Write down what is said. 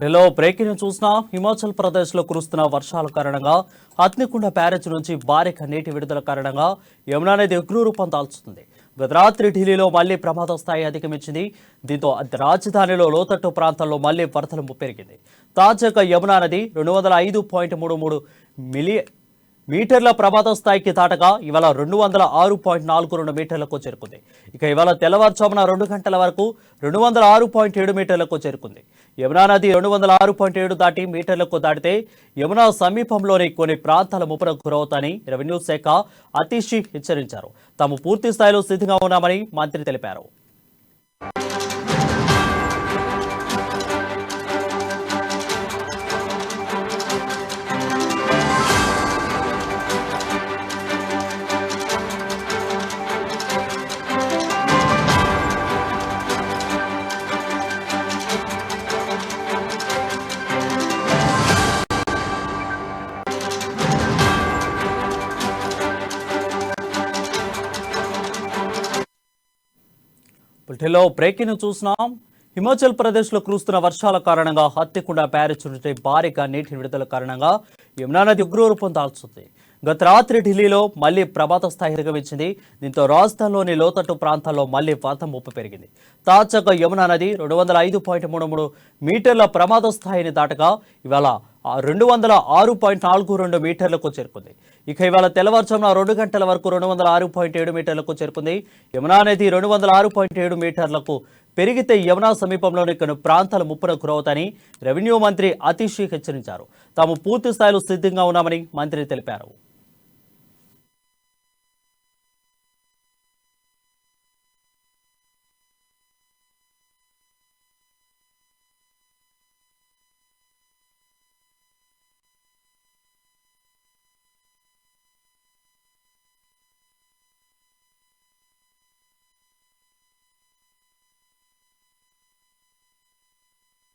Hello breaking news చూస్తున్నాం. హిమాచల్ ప్రదేశ్ లో కురుస్తున్న వర్షాల కారణంగా హత్నికుండ బ్యారేజ్ నుంచి భారీగా నీటి విడుదల కారణంగా యమునా నది ఉగ్రరూపం దాల్చుతుంది. గత రాత్రి ఢిల్లీలో మళ్లీ ప్రమాద స్థాయి అధిగమించింది. దీంతో రాజధానిలో లోతట్టు ప్రాంతాల్లో మళ్లీ వరదలు పెరిగింది. తాజాగా యమునా నది 205.33 మీటర్ల ప్రమాద స్థాయికి దాటగా ఇవాళ 206.42 మీటర్లకు చేరుకుంది. ఇక ఇవాళ తెల్లవారుజామున 2 గంటల వరకు 206.7 మీటర్లకు చేరుకుంది. యమునా నది 206.7 దాటి మీటర్లకు దాటితే యమునా సమీపంలోని కొన్ని ప్రాంతాల ముప్పునకు గురవుతాయని రెవెన్యూ శాఖ అతీష్ హెచ్చరించారు. తాము పూర్తి స్థాయిలో సిద్ధంగా ఉన్నామని మంత్రి తెలిపారు. ఢిల్లీలో బ్రేకింగ్ న్యూస్ చూస్తున్నాం. హిమాచల్ ప్రదేశ్ లో కురుస్తున్న వర్షాల కారణంగా హత్తికుండ బ్యారేజ్ నుండి భారీగా నీటి విడుదల కారణంగా యమునా నది ఉగ్రరూపం దాల్చుంది. గత రాత్రి ఢిల్లీలో మళ్లీ ప్రమాద స్థాయి అధిగమించింది. దీంతో రాజధానిలోని లోతట్టు ప్రాంతాల్లో మళ్లీ వరద ముప్పు పెరిగింది. తాజాగా యమునా నది 205.33 మీటర్ల ప్రమాద స్థాయిని దాటగా ఇవాళ 206.42 మీటర్లకు చేరుకుంది. ఇక ఇవాళ తెల్లవారుజామున 2 గంటల వరకు 206.7 మీటర్లకు చేరుకుంది. యమునా నది 206.7 మీటర్లకు పెరిగితే యమునా సమీపంలోని కొన్ని ప్రాంతాల ముప్పునకు గురవుతాయని రెవెన్యూ మంత్రి అతీష్ హెచ్చరించారు. తాము పూర్తి స్థాయిలో సిద్ధంగా ఉన్నామని మంత్రి తెలిపారు.